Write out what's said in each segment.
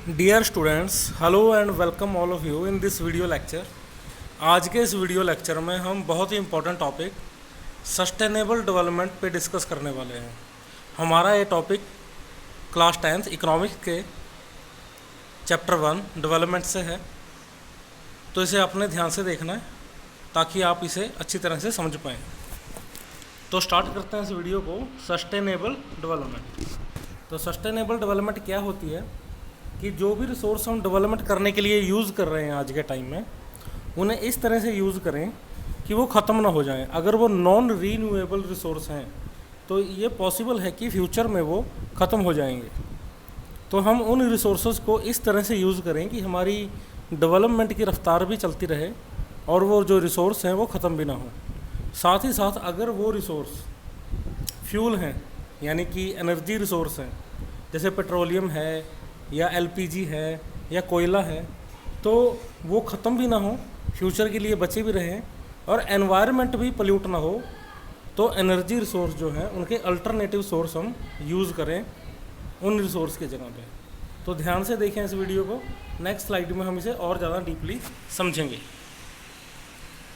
Dear students, hello and welcome all of you in this video lecture. आज के इस video lecture में हम बहुत ही इंपॉर्टेंट टॉपिक सस्टेनेबल डेवलपमेंट पे डिस्कस करने वाले हैं। हमारा ये टॉपिक क्लास 10th इकोनॉमिक्स के चैप्टर 1 डेवलपमेंट से है, तो इसे आपने ध्यान से देखना है ताकि आप इसे अच्छी तरह से समझ पाएँ। तो स्टार्ट करते हैं इस वीडियो को। Sustainable development. तो सस्टेनेबल डेवलपमेंट क्या होती है कि जो भी रिसोर्स हम डेवलपमेंट करने के लिए यूज़ कर रहे हैं आज के टाइम में, उन्हें इस तरह से यूज़ करें कि वो ख़त्म ना हो जाएं। अगर वो नॉन रीन्यूएबल रिसोर्स हैं तो ये पॉसिबल है कि फ्यूचर में वो ख़त्म हो जाएंगे। तो हम उन रिसोर्सेज को इस तरह से यूज़ करें कि हमारी डेवलपमेंट की रफ्तार भी चलती रहे और वो जो रिसोर्स हैं वो ख़त्म भी ना हो। साथ ही साथ अगर वो रिसोर्स फ्यूल हैं, यानी कि एनर्जी रिसोर्स हैं, जैसे पेट्रोलियम है या एलपीजी है या कोयला है, तो वो ख़त्म भी ना हो, फ्यूचर के लिए बचे भी रहें और एनवायरनमेंट भी पोल्यूट ना हो, तो एनर्जी रिसोर्स जो हैं उनके अल्टरनेटिव सोर्स हम यूज़ करें उन रिसोर्स के जगह पे। तो ध्यान से देखें इस वीडियो को। नेक्स्ट स्लाइड में हम इसे और ज़्यादा डीपली समझेंगे।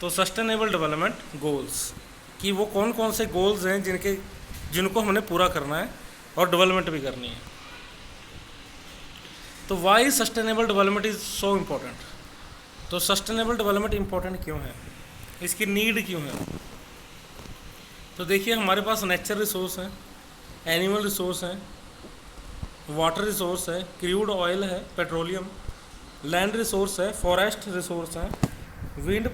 तो सस्टेनेबल डेवलपमेंट गोल्स कि वो कौन कौन से गोल्स हैं जिनको हमने पूरा करना है और डेवलपमेंट भी करनी है। तो why sustainable development is so important. तो सस्टेनेबल डेवलपमेंट इम्पोर्टेंट क्यों है, इसकी नीड क्यों है? तो देखिए, हमारे पास नेचर रिसोर्स हैं, एनिमल रिसोर्स हैं, वाटर रिसोर्स है, क्रूड ऑयल है, पेट्रोलियम, लैंड रिसोर्स है, फॉरेस्ट रिसोर्स हैं, wind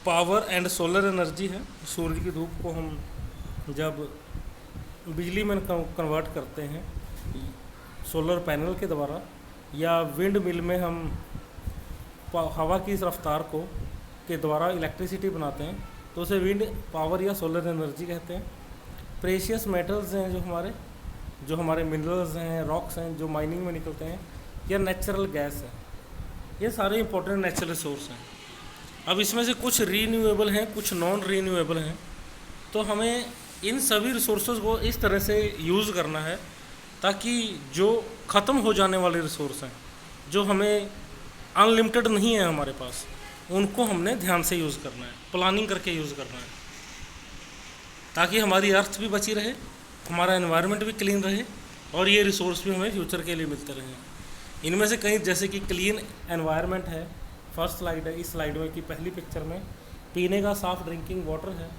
power and solar energy है। सूरज की धूप को हम जब बिजली में कन्वर्ट करते हैं सोलर पैनल के द्वारा, या विंड मिल में हम हवा की इस रफ्तार को के द्वारा इलेक्ट्रिसिटी बनाते हैं, तो उसे विंड पावर या सोलर एनर्जी कहते हैं। प्रेशियस मेटल्स हैं जो हमारे मिनरल्स हैं, रॉक्स हैं जो माइनिंग में निकलते हैं, या नेचुरल गैस है। ये सारे इंपॉर्टेंट नेचुरल रिसोर्स हैं। अब इसमें से कुछ रीन्यूएबल हैं, कुछ नॉन रीन्यूएबल हैं। तो हमें इन सभी रिसोर्सेज को इस तरह से यूज़ करना है ताकि जो ख़त्म हो जाने वाले रिसोर्स हैं, जो हमें अनलिमिटेड नहीं है हमारे पास, उनको हमने ध्यान से यूज़ करना है, प्लानिंग करके यूज़ करना है, ताकि हमारी अर्थ भी बची रहे, हमारा एनवायरनमेंट भी क्लीन रहे और ये रिसोर्स भी हमें फ्यूचर के लिए मिलते रहें। इनमें से कई, जैसे कि क्लीन एनवायरनमेंट है, फर्स्ट स्लाइड है, इस स्लाइड में की पहली पिक्चर में पीने का साफ़ ड्रिंकिंग वाटर है,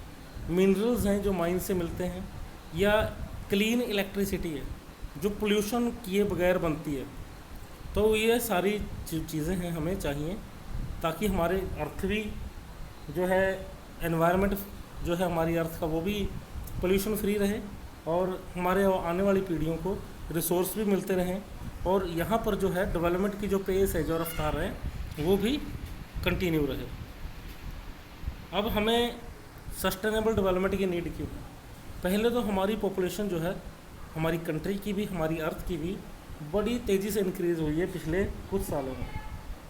मिनरल्स हैं जो माइन से मिलते हैं, या क्लीन इलेक्ट्रिसिटी है जो पोल्यूशन किए बगैर बनती है। तो ये सारी चीज़ें हैं हमें चाहिए ताकि हमारे अर्थ भी जो है, एनवायरनमेंट जो है हमारी अर्थ का, वो भी पोल्यूशन फ्री रहे और हमारे आने वाली पीढ़ियों को रिसोर्स भी मिलते रहें, और यहाँ पर जो है डेवलपमेंट की जो पेस है, जो रफ्तार है, वो भी कंटिन्यू रहे। अब हमें सस्टेनेबल डेवलपमेंट की नीड क्यों है? पहले तो हमारी पॉपुलेशन जो है, हमारी कंट्री की भी, हमारी अर्थ की भी बड़ी तेज़ी से इंक्रीज़ हुई है पिछले कुछ सालों में।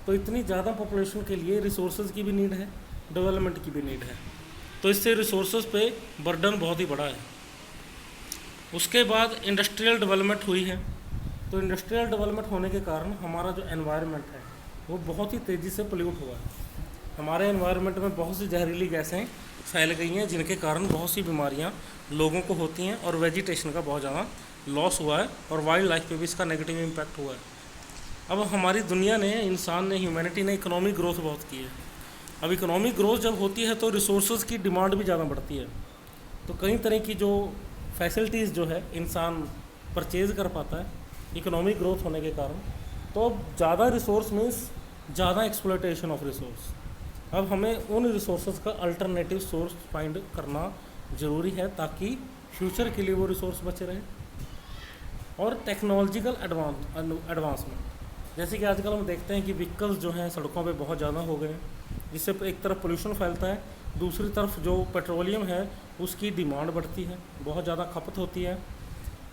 तो इतनी ज़्यादा पॉपुलेशन के लिए रिसोर्सेज की भी नीड है, डेवलपमेंट की भी नीड है। तो इससे रिसोर्सेज पे बर्डन बहुत ही बड़ा है। उसके बाद इंडस्ट्रियल डेवलपमेंट हुई है। तो इंडस्ट्रियल डेवलपमेंट होने के कारण हमारा जो एनवायरनमेंट है वो बहुत ही तेज़ी से पोल्यूट हुआ है। हमारे एनवायरनमेंट में बहुत सी जहरीली गैसें फैल गई हैं, जिनके कारण बहुत सी बीमारियां लोगों को होती हैं और वेजिटेशन का बहुत ज़्यादा लॉस हुआ है और वाइल्ड लाइफ पे भी इसका नेगेटिव इम्पैक्ट हुआ है। अब हमारी दुनिया ने, इंसान ने, ह्यूमैनिटी ने इकोनॉमिक ग्रोथ बहुत की है। अब इकोनॉमिक ग्रोथ जब होती है तो रिसोर्सेज की डिमांड भी ज़्यादा बढ़ती है। तो कई तरह की जो फैसिलिटीज़ जो है इंसान परचेज़ कर पाता है इकोनॉमिक ग्रोथ होने के कारण। तो ज़्यादा रिसोर्स मीन्स ज़्यादा एक्सप्लॉयटेशन ऑफ रिसोर्स। अब हमें उन रिसोर्सेज का अल्टरनेटिव सोर्स फाइंड करना ज़रूरी है ताकि फ्यूचर के लिए वो रिसोर्स बचे रहे। और टेक्नोलॉजिकल एडवांसमेंट, जैसे कि आजकल हम देखते हैं कि व्हीकल्स जो हैं सड़कों पे बहुत ज़्यादा हो गए हैं, जिससे एक तरफ पोल्यूशन फैलता है, दूसरी तरफ जो पेट्रोलियम है उसकी डिमांड बढ़ती है, बहुत ज़्यादा खपत होती है।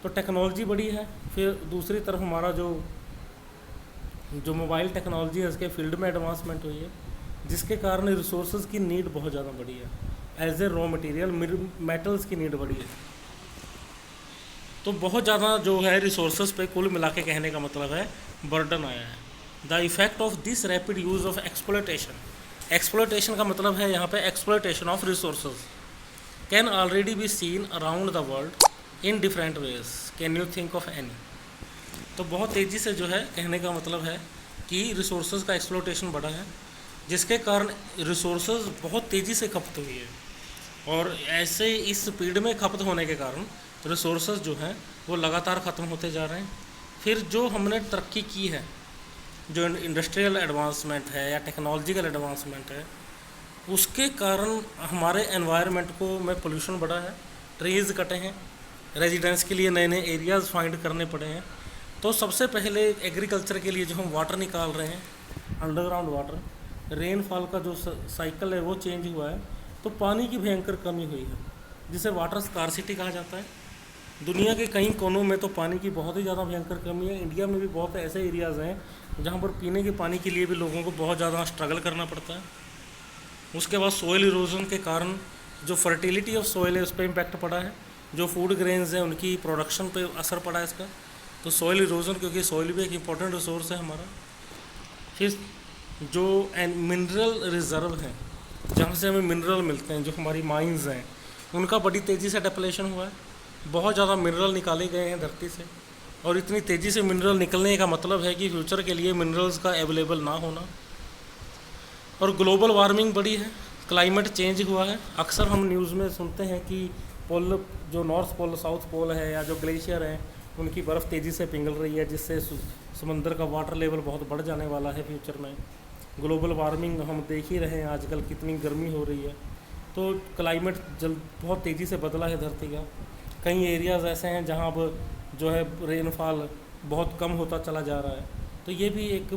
तो टेक्नोलॉजी बढ़ी है। फिर दूसरी तरफ हमारा जो मोबाइल टेक्नोलॉजी है उसके फील्ड में एडवांसमेंट हुई है, जिसके कारण रिसोर्सेज की नीड बहुत ज़्यादा बढ़ी है। As a raw material metals की नीड बढ़ी है। तो बहुत ज़्यादा जो है रिसोर्सेज पे कुल मिला के कहने का मतलब है बर्डन आया है। The effect of this rapid use of exploitation का मतलब है यहाँ पे exploitation of resources can already be seen around the world in different ways. Can you think of any? तो बहुत तेज़ी से जो है कहने का मतलब है कि रिसोर्सेज का एक्सप्लोइटेशन बढ़ा है, जिसके कारण रिसोर्सेज बहुत तेज़ी से खपत हुई है, और ऐसे इस स्पीड में खपत होने के कारण रिसोर्सेज जो हैं वो लगातार ख़त्म होते जा रहे हैं। फिर जो हमने तरक्की की है, जो इंडस्ट्रियल एडवांसमेंट है या टेक्नोलॉजिकल एडवांसमेंट है, उसके कारण हमारे एनवायरनमेंट को में पोल्यूशन बढ़ा है, ट्रीज़ कटे हैं, रेजिडेंस के लिए नए नए एरियाज़ फाइंड करने पड़े हैं। तो सबसे पहले एग्रीकल्चर के लिए जो हम वाटर निकाल रहे हैं, अंडरग्राउंड वाटर, रेनफॉल का जो साइकिल है वो चेंज हुआ है, तो पानी की भयंकर कमी हुई है, जिसे वाटर स्कार्सिटी कहा जाता है। दुनिया के कई कोनों में तो पानी की बहुत ही ज़्यादा भयंकर कमी है। इंडिया में भी बहुत ऐसे एरियाज़ हैं जहाँ पर पीने के पानी के लिए भी लोगों को बहुत ज़्यादा स्ट्रगल करना पड़ता है। उसके बाद सोइल इरोजन के कारण जो फर्टिलिटी ऑफ सोइल है उस पर इम्पैक्ट पड़ा है, जो फूड ग्रेन्स हैं उनकी प्रोडक्शन पे असर पड़ा है इसका। तो सोइल इरोजन, क्योंकि सोइल भी एक इम्पॉर्टेंट रिसोर्स है हमारा। फिर जो मिनरल रिजर्व हैं, जहाँ से हमें मिनरल मिलते हैं, जो हमारी माइंस हैं, उनका बड़ी तेज़ी से डेप्लेशन हुआ है। बहुत ज़्यादा मिनरल निकाले गए हैं धरती से, और इतनी तेज़ी से मिनरल निकलने का मतलब है कि फ्यूचर के लिए मिनरल्स का अवेलेबल ना होना। और ग्लोबल वार्मिंग बढ़ी है, क्लाइमेट चेंज हुआ है। अक्सर हम न्यूज़ में सुनते हैं कि पोल, जो नॉर्थ पोल साउथ पोल है, या जो ग्लेशियर हैं, उनकी बर्फ़ तेज़ी से पिघल रही है, जिससे समंदर का वाटर लेवल बहुत बढ़ जाने वाला है फ्यूचर में। ग्लोबल वार्मिंग हम देख ही रहे हैं आजकल कितनी गर्मी हो रही है। तो क्लाइमेट बहुत तेज़ी से बदला है धरती का। कई एरियाज़ ऐसे हैं जहाँ अब जो है रेनफॉल बहुत कम होता चला जा रहा है। तो ये भी एक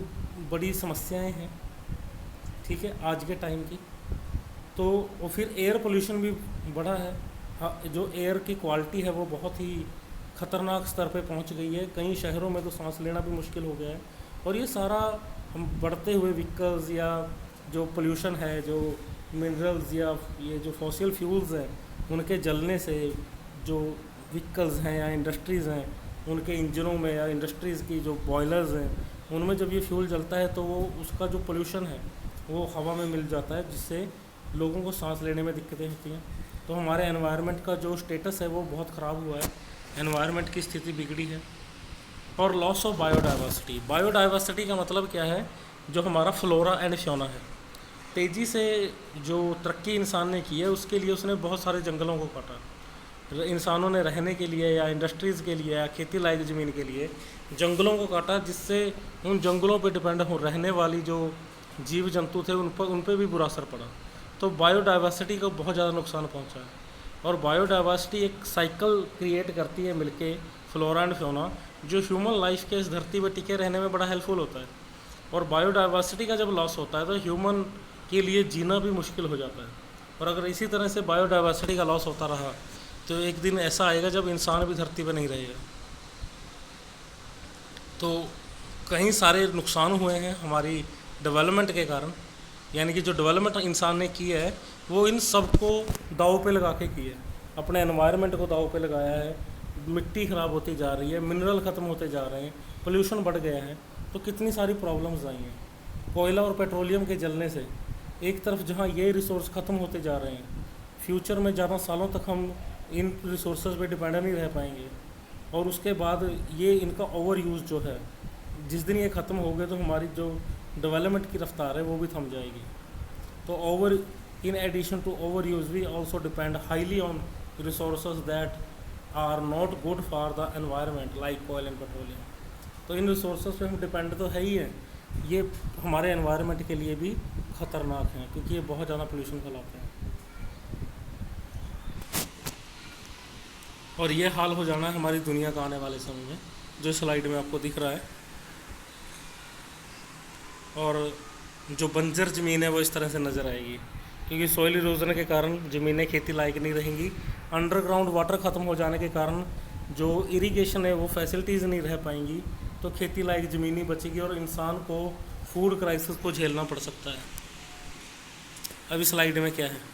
बड़ी समस्याएं हैं, ठीक है, आज के टाइम की। तो और फिर एयर पोल्यूशन भी बढ़ा है। हाँ, जो एयर की क्वालिटी है वो बहुत ही ख़तरनाक स्तर पे पहुंच गई है। कई शहरों में तो सांस लेना भी मुश्किल हो गया है। और ये सारा हम बढ़ते हुए व्हीकल्स या जो पोल्यूशन है, जो मिनरल्स या ये जो फॉसिल फ्यूल्स हैं, उनके जलने से, जो व्हीकल्स हैं या इंडस्ट्रीज़ हैं, उनके इंजनों में या इंडस्ट्रीज़ की जो बॉयलर्स हैं, उनमें जब ये फ्यूल जलता है तो वो उसका जो पोल्यूशन है वो हवा में मिल जाता है, जिससे लोगों को सांस लेने में दिक्कतें होती हैं। तो हमारे एनवायरनमेंट का जो स्टेटस है वो बहुत ख़राब हुआ है, एनवायरनमेंट की स्थिति बिगड़ी है। और लॉस ऑफ बायोडाइवर्सिटी का मतलब क्या है? जो हमारा फ्लोरा एंड फ्योना है। तेज़ी से जो तरक्की इंसान ने की है उसके लिए उसने बहुत सारे जंगलों को काटा। इंसानों ने रहने के लिए या इंडस्ट्रीज़ के लिए या खेती लायक ज़मीन के लिए जंगलों को काटा, जिससे उन जंगलों पर डिपेंड हो रहने वाली जो जीव जंतु थे उन पर भी बुरा असर पड़ा। तो बायोडाइवर्सिटी को बहुत ज़्यादा नुकसान पहुंचा है। और बायोडाइवर्सिटी एक साइकिल क्रिएट करती है मिलके, फ्लोरा एंड फ्योना, जो ह्यूमन लाइफ के इस धरती पर टिके रहने में बड़ा हेल्पफुल होता है। और बायोडाइवर्सिटी का जब लॉस होता है तो ह्यूमन के लिए जीना भी मुश्किल हो जाता है। और अगर इसी तरह से बायोडाइवर्सिटी का लॉस होता रहा तो एक दिन ऐसा आएगा जब इंसान भी धरती पर नहीं रहेगा। तो कई सारे नुकसान हुए हैं हमारी डेवलपमेंट के कारण, यानी कि जो डेवलपमेंट इंसान ने की है वो इन सब को दाव पे लगा के की है। अपने एनवायरनमेंट को दाव पे लगाया है, मिट्टी ख़राब होती जा रही है, मिनरल ख़त्म होते जा रहे हैं, पोल्यूशन बढ़ गया है, तो कितनी सारी प्रॉब्लम्स आई हैं। कोयला और पेट्रोलियम के जलने से एक तरफ जहाँ ये रिसोर्स ख़त्म होते जा रहे हैं, फ्यूचर में ज़्यादा सालों तक हम इन रिसोर्सेज पे डिपेंड नहीं रह पाएंगे। और उसके बाद ये इनका ओवर यूज़ जो है, जिस दिन ये ख़त्म हो गए तो हमारी जो डेवलपमेंट की रफ्तार है वो भी थम जाएगी। तो over in addition to over use we also depend highly on resources that are not good for the environment like oil and petroleum. तो इन रिसोर्सेज पे हम डिपेंड तो है ही है, ये हमारे एनवायरनमेंट के लिए भी ख़तरनाक हैं, क्योंकि ये बहुत ज़्यादा पोल्यूशन फैलाते हैं। और ये हाल हो जाना है हमारी दुनिया का आने वाले समय में, जो स्लाइड में आपको दिख रहा है। और जो बंजर ज़मीन है वो इस तरह से नज़र आएगी, क्योंकि सॉइल इरोजन के कारण ज़मीनें खेती लायक नहीं रहेंगी। अंडरग्राउंड वाटर ख़त्म हो जाने के कारण जो इरिगेशन है वो फैसिलिटीज़ नहीं रह पाएंगी, तो खेती लायक ज़मीन ही बचेगी और इंसान को फूड क्राइसिस को झेलना पड़ सकता है। अभी स्लाइड में क्या है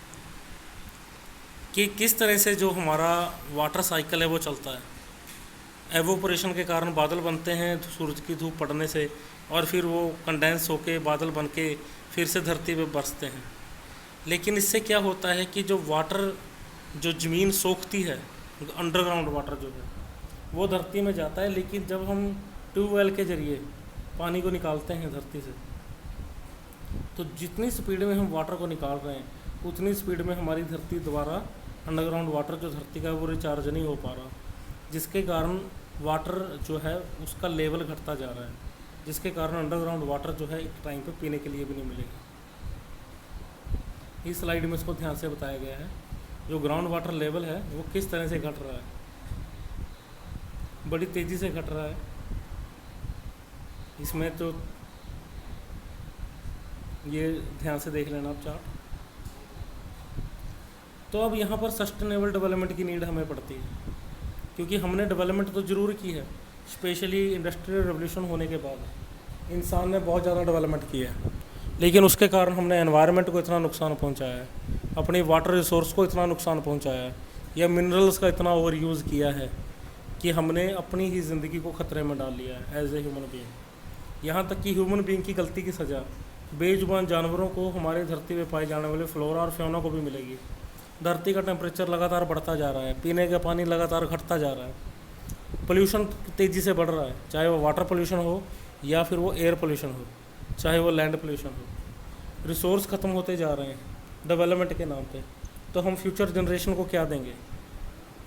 कि किस तरह से जो हमारा वाटर साइकिल है वो चलता है। एवोपरेशन के कारण बादल बनते हैं सूरज की धूप पड़ने से, और फिर वो कंडेंस होके बादल बन के फिर से धरती पे बरसते हैं। लेकिन इससे क्या होता है कि जो वाटर जो ज़मीन सोखती है, अंडरग्राउंड वाटर जो है वो धरती में जाता है, लेकिन जब हम ट्यूबवेल के ज़रिए पानी को निकालते हैं धरती से, तो जितनी स्पीड में हम वाटर को निकाल रहे हैं उतनी स्पीड में हमारी धरती दोबारा अंडरग्राउंड वाटर जो धरती का है वो रिचार्ज नहीं हो पा रहा, जिसके कारण वाटर जो है उसका लेवल घटता जा रहा है, जिसके कारण अंडरग्राउंड वाटर जो है एक टाइम पे पीने के लिए भी नहीं मिलेगा। इस स्लाइड में इसको ध्यान से बताया गया है, जो ग्राउंड वाटर लेवल है वो किस तरह से घट रहा है, बड़ी तेज़ी से घट रहा है। इसमें तो ये ध्यान से देख लेना आप चार्ट। तो अब यहाँ पर सस्टेनेबल डेवलपमेंट की नीड हमें पड़ती है, क्योंकि हमने डेवलपमेंट तो ज़रूर की है, स्पेशली इंडस्ट्रियल रेवोल्यूशन होने के बाद इंसान ने बहुत ज़्यादा डेवलपमेंट किया है, लेकिन उसके कारण हमने एनवायरनमेंट को इतना नुकसान पहुंचाया है, अपनी वाटर रिसोर्स को इतना नुकसान पहुंचाया है, या मिनरल्स का इतना ओवर यूज़ किया है कि हमने अपनी ही ज़िंदगी को ख़तरे में डाल लिया है एज ए ह्यूमन बीइंग। यहाँ तक कि ह्यूमन बीइंग की गलती की सज़ा बेजुबान जानवरों को, हमारी धरती पे पाए जाने वाले फ्लोरा और फ्योना को भी मिलेगी। धरती का टेम्परेचर लगातार बढ़ता जा रहा है, पीने का पानी लगातार घटता जा रहा है, पोल्यूशन तेज़ी से बढ़ रहा है, चाहे वो वाटर पोल्यूशन हो या फिर वो एयर पोल्यूशन हो, चाहे वो लैंड पोल्यूशन हो। रिसोर्स ख़त्म होते जा रहे हैं डेवलपमेंट के नाम पे, तो हम फ्यूचर जनरेशन को क्या देंगे?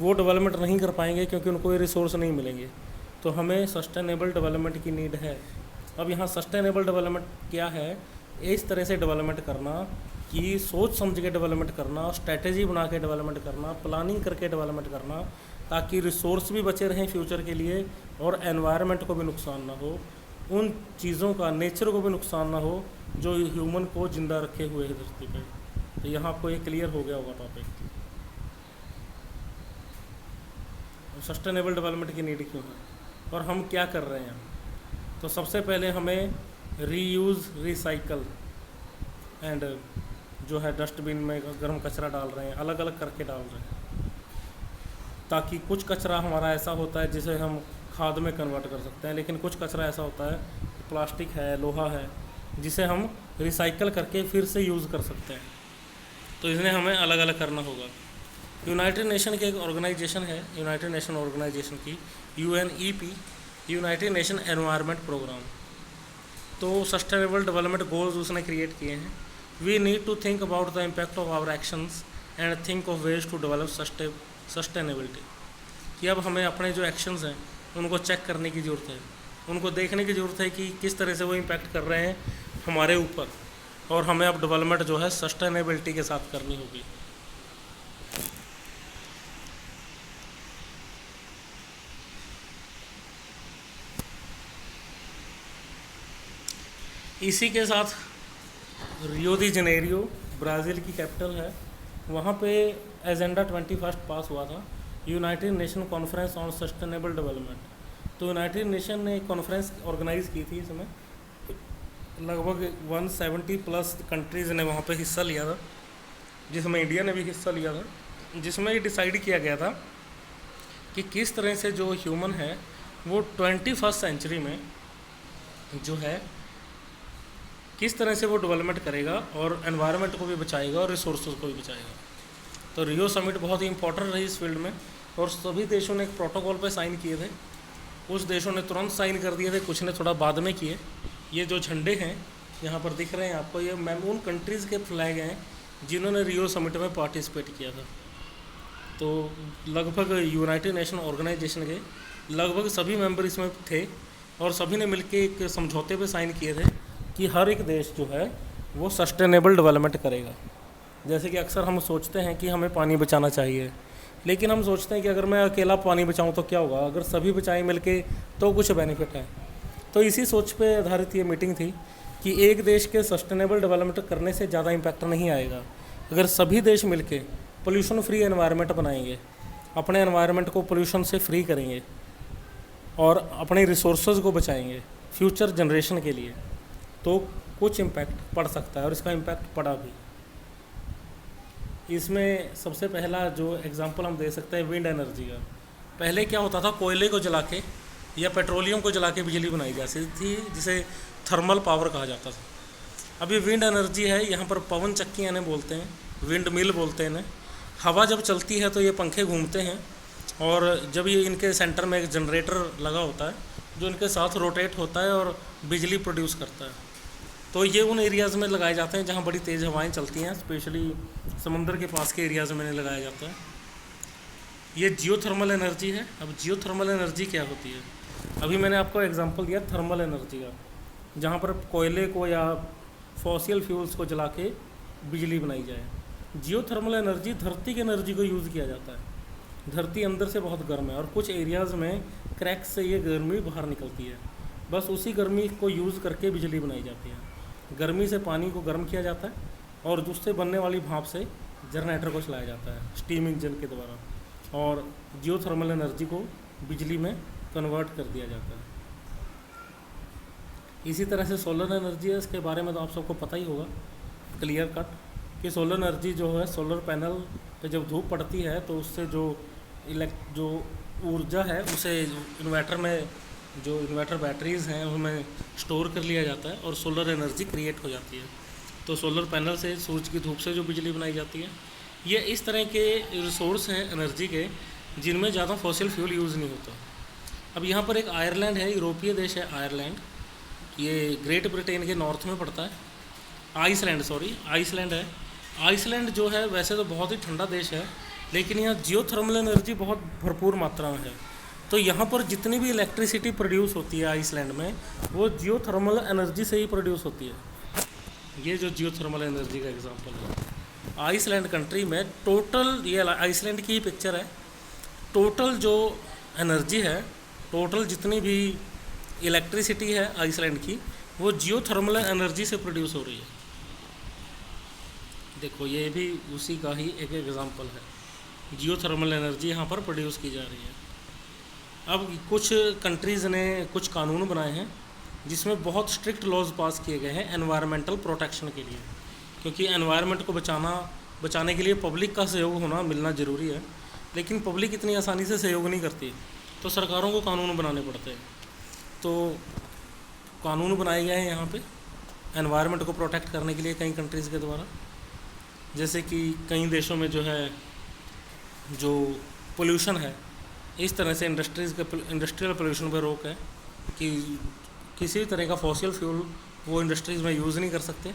वो डेवलपमेंट नहीं कर पाएंगे क्योंकि उनको ये रिसोर्स नहीं मिलेंगे। तो हमें सस्टेनेबल डेवलपमेंट की नीड है। अब यहाँ सस्टेनेबल डेवलपमेंट क्या है? इस तरह से डेवलपमेंट करना कि सोच समझ के डेवलपमेंट करना, स्ट्रैटेजी बना के डेवलपमेंट करना, प्लानिंग करके डेवलपमेंट करना, ताकि रिसोर्स भी बचे रहें फ्यूचर के लिए और एनवायरनमेंट को भी नुकसान ना हो, उन चीज़ों का, नेचर को भी नुकसान ना हो जो ह्यूमन को ज़िंदा रखे हुए है धरती पे। तो यहाँ आपको ये क्लियर हो गया होगा टॉपिक, सस्टेनेबल डेवलपमेंट की नीड क्यों है और हम क्या कर रहे हैं। तो सबसे पहले हमें रीयूज़, रिसाइकल एंड जो है डस्टबिन में अगर हम कचरा डाल रहे हैं अलग अलग करके डाल रहे हैं, ताकि कुछ कचरा हमारा ऐसा होता है जिसे हम खाद में कन्वर्ट कर सकते हैं, लेकिन कुछ कचरा ऐसा होता है, प्लास्टिक है, लोहा है, जिसे हम रिसाइकल करके फिर से यूज़ कर सकते हैं। तो इन्हें हमें अलग अलग करना होगा। यूनाइटेड नेशन की एक ऑर्गेनाइजेशन है, यूनाइटेड नेशन ऑर्गेनाइजेशन की UNEP, United Nation environment programme. तो सस्टेनेबल डेवलपमेंट गोल्स उसने क्रिएट किए हैं। We need to think about the impact of our actions and think of ways to develop sustainability, कि अब हमें अपने जो एक्शंस हैं उनको चेक करने की ज़रूरत है, उनको देखने की ज़रूरत है कि किस तरह से वो इम्पैक्ट कर रहे हैं हमारे ऊपर, और हमें अब डेवलपमेंट जो है सस्टेनेबिलिटी के साथ करनी होगी। इसी के साथ रियो दी जनेरियो ब्राज़ील की कैपिटल है, वहाँ पे एजेंडा 21 पास हुआ था, United nation conference on sustainable development. तो यूनाइटेड नेशन ने एक कॉन्फ्रेंस ऑर्गेनाइज़ की थी, इसमें लगभग 170+ कंट्रीज़ ने वहाँ पे हिस्सा लिया था, जिसमें इंडिया ने भी हिस्सा लिया था, जिसमें ये डिसाइड किया गया था कि किस तरह से जो ह्यूमन है वो 21st सेंचुरी में जो है किस तरह से वो डेवलपमेंट करेगा और एनवायरनमेंट को भी बचाएगा और रिसोर्सेज को भी बचाएगा। तो रियो समिट बहुत ही इंपॉर्टेंट रही इस फील्ड में, और सभी देशों ने एक प्रोटोकॉल पे साइन किए थे। कुछ देशों ने तुरंत साइन कर दिए थे, कुछ ने थोड़ा बाद में किए। ये जो झंडे हैं यहाँ पर दिख रहे हैं आपको, ये उन कंट्रीज़ के फ्लैग हैं जिन्होंने रियो समिट में पार्टिसिपेट किया था। तो लगभग यूनाइटेड नेशन ऑर्गेनाइजेशन के लगभग सभी मेंबर इसमें थे, और सभी ने मिलकर एक समझौते पे साइन किए थे कि हर एक देश जो है वो सस्टेनेबल डेवलपमेंट करेगा। जैसे कि अक्सर हम सोचते हैं कि हमें पानी बचाना चाहिए, लेकिन हम सोचते हैं कि अगर मैं अकेला पानी बचाऊं तो क्या होगा, अगर सभी बचाएं मिलके तो कुछ बेनिफिट है। तो इसी सोच पे आधारित ये मीटिंग थी कि एक देश के सस्टेनेबल डेवलपमेंट करने से ज़्यादा इम्पैक्ट नहीं आएगा अगर सभी देश मिलके पोल्यूशन फ्री एनवायरनमेंट बनाएंगे, अपने एनवायरनमेंट को पोल्यूशन से फ्री करेंगे और अपने रिसोर्सेज को बचाएंगे फ्यूचर जनरेशन के लिए, तो कुछ इम्पैक्ट पड़ सकता है, और इसका इम्पैक्ट पड़ा भी। इसमें सबसे पहला जो एग्जांपल हम दे सकते हैं विंड एनर्जी का। पहले क्या होता था, कोयले को जला के या पेट्रोलियम को जला के बिजली बनाई जाती थी, जिसे थर्मल पावर कहा जाता था। अभी विंड एनर्जी है, यहाँ पर पवन चक्की इन्हें बोलते हैं, विंड मिल बोलते हैं इन्हें। हवा जब चलती है तो ये पंखे घूमते हैं, और जब ये इनके सेंटर में एक जनरेटर लगा होता है जो इनके साथ रोटेट होता है और बिजली प्रोड्यूस करता है। तो ये उन एरियाज़ में लगाए जाते हैं जहाँ बड़ी तेज़ हवाएं चलती हैं, स्पेशली समुद्र के पास के एरियाज़ में लगाया जाता है। ये जियोथर्मल एनर्जी है। अब जियोथर्मल एनर्जी क्या होती है? अभी मैंने आपको एग्जांपल दिया थर्मल एनर्जी का, जहाँ पर कोयले को या फॉसिल फ्यूल्स को जला के बिजली बनाई जाए। जियोथर्मल एनर्जी धरती की एनर्जी को यूज़ किया जाता है। धरती अंदर से बहुत गर्म है और कुछ एरियाज़ में क्रैक से ये गर्मी बाहर निकलती है, बस उसी गर्मी को यूज़ करके बिजली बनाई जाती है। गर्मी से पानी को गर्म किया जाता है और उससे बनने वाली भाप से जनरेटर को चलाया जाता है स्टीम इंजन के द्वारा, और जियोथर्मल एनर्जी को बिजली में कन्वर्ट कर दिया जाता है। इसी तरह से सोलर एनर्जी है, इसके बारे में तो आप सबको पता ही होगा क्लियर कट, कि सोलर एनर्जी जो है, सोलर पैनल पे जब धूप पड़ती है तो उससे जो ऊर्जा है उसे इन्वर्टर में, जो इन्वर्टर बैटरीज़ हैं उनमें स्टोर कर लिया जाता है और सोलर एनर्जी क्रिएट हो जाती है। तो सोलर पैनल से, सूरज की धूप से जो बिजली बनाई जाती है, ये इस तरह के रिसोर्स हैं एनर्जी के जिनमें ज़्यादा फॉसिल फ्यूल यूज़ नहीं होता। अब यहाँ पर एक आयरलैंड है, यूरोपीय देश है आयरलैंड, ये ग्रेट ब्रिटेन के नॉर्थ में पड़ता है। आइसलैंड है। आइसलैंड जो है वैसे तो बहुत ही ठंडा देश है, लेकिन यहाँ जियोथर्मल एनर्जी बहुत भरपूर मात्रा में है। तो यहाँ पर जितनी भी इलेक्ट्रिसिटी प्रोड्यूस होती है आइसलैंड में, वो जियोथर्मल एनर्जी से ही प्रोड्यूस होती है। ये जो जियोथर्मल एनर्जी का एग्जांपल है, आइसलैंड कंट्री में टोटल, ये आइसलैंड की ही पिक्चर है, टोटल जो एनर्जी है, टोटल जितनी भी इलेक्ट्रिसिटी है आइसलैंड की, वो जियोथर्मल एनर्जी से प्रोड्यूस हो रही है। देखो ये भी उसी का ही एक एग्जांपल है, जियोथर्मल एनर्जी यहाँ पर प्रोड्यूस की जा रही है। अब कुछ कंट्रीज़ ने कुछ कानून बनाए हैं जिसमें बहुत स्ट्रिक्ट लॉज पास किए गए हैं एनवायरमेंटल प्रोटेक्शन के लिए, क्योंकि एनवायरनमेंट को बचाने के लिए पब्लिक का सहयोग मिलना ज़रूरी है, लेकिन पब्लिक इतनी आसानी से सहयोग नहीं करती, तो सरकारों को कानून बनाने पड़ते हैं। तो कानून बनाए गए हैं यहाँ पे एनवायरनमेंट को प्रोटेक्ट करने के लिए कई कंट्रीज़ के द्वारा, जैसे कि कई देशों में जो है, जो पोल्यूशन है, इस तरह से इंडस्ट्रियल पोल्यूशन पर रोक है कि किसी भी तरह का फॉसिल फ्यूल वो इंडस्ट्रीज़ में यूज़ नहीं कर सकते।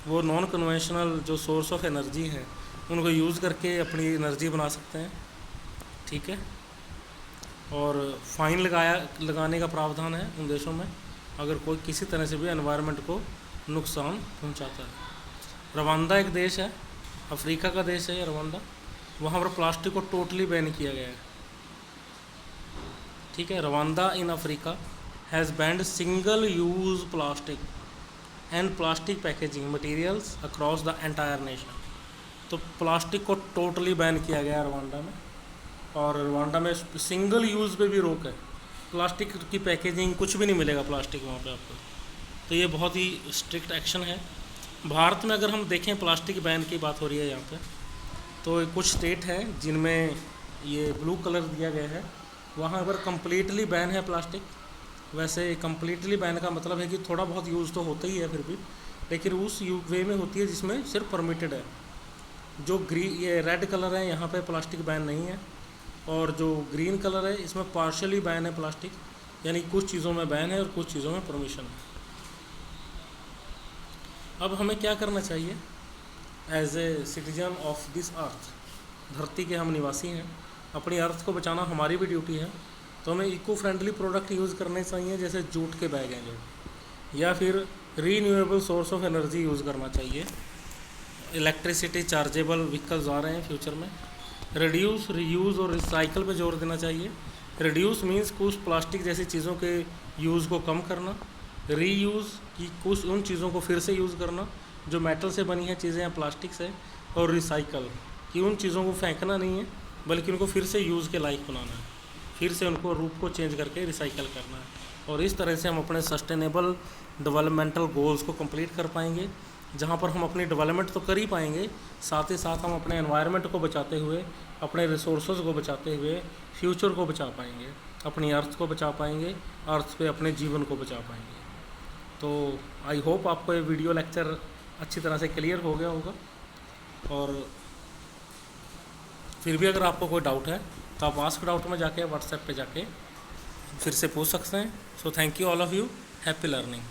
वो नॉन कन्वेंशनल जो सोर्स ऑफ एनर्जी है उनको यूज़ करके अपनी एनर्जी बना सकते हैं, ठीक है। और फाइन लगाने का प्रावधान है उन देशों में अगर कोई किसी तरह से भी एनवायरनमेंट को नुकसान पहुंचाता है। रवांडा एक देश है, अफ्रीका का देश है रवांडा, वहाँ पर प्लास्टिक को टोटली बैन किया गया है, ठीक है। Rwanda in Africa has band single use plastic and plastic packaging materials across the entire nation. तो प्लास्टिक को टोटली बैन किया गया है रवांडा में, और रवांडा में सिंगल यूज़ पे भी रोक है, प्लास्टिक की पैकेजिंग कुछ भी नहीं मिलेगा प्लास्टिक वहाँ पे आपको। तो ये बहुत ही स्ट्रिक्ट एक्शन है। भारत में अगर हम देखें प्लास्टिक बैन की बात हो रही है यहाँ पे, तो कुछ स्टेट हैं जिनमें ये ब्लू कलर दिया गया है, वहाँ पर कम्प्लीटली बैन है प्लास्टिक। वैसे कम्प्लीटली बैन का मतलब है कि थोड़ा बहुत यूज़ तो होता ही है फिर भी, लेकिन उस वे में होती है जिसमें सिर्फ परमिटेड है। जो ये रेड कलर है यहाँ पे प्लास्टिक बैन नहीं है, और जो ग्रीन कलर है इसमें पार्शियली बैन है प्लास्टिक, यानी कुछ चीज़ों में बैन है और कुछ चीज़ों में परमिशन है। अब हमें क्या करना चाहिए as a citizen of this earth, धरती के हम निवासी हैं, अपनी अर्थ को बचाना हमारी भी ड्यूटी है। तो हमें इको फ्रेंडली प्रोडक्ट यूज़ करने चाहिए, जैसे जूट के बैग हैं जो, या फिर renewable source of energy use करना चाहिए। इलेक्ट्रिसिटी चार्जेबल व्हीकल्स आ रहे हैं फ्यूचर में। रिड्यूस, रीयूज़ और रिसाइकल पे जोर देना चाहिए। रिड्यूस मीन्स कुछ प्लास्टिक जैसी चीज़ों के यूज़ को कम करना, रीयूज़ की कुछ उन चीज़ों को फिर से यूज़ करना जो मेटल से बनी है चीज़ें या प्लास्टिक से, और रिसाइकल कि उन चीज़ों को फेंकना नहीं है बल्कि उनको फिर से यूज़ के लायक बनाना है, फिर से उनको रूप को चेंज करके रिसाइकल करना है। और इस तरह से हम अपने सस्टेनेबल डेवलपमेंटल गोल्स को कंप्लीट कर पाएंगे जहाँ पर हम अपनी डेवलपमेंट तो कर ही पाएंगे, साथ ही साथ हम अपने एनवायरनमेंट को बचाते हुए, अपने रिसोर्सेज को बचाते हुए फ्यूचर को बचा पाएंगे, अपनी अर्थ को बचा पाएंगे, अर्थ पे अपने जीवन को बचा पाएंगे। तो आई होप आपको ये वीडियो लेक्चर अच्छी तरह से क्लियर हो गया होगा। और फिर भी अगर आपको कोई डाउट है तो आप आस्क डाउट में जाके व्हाट्सएप पे जाके फिर से पूछ सकते हैं। So thank you all of you, happy learning.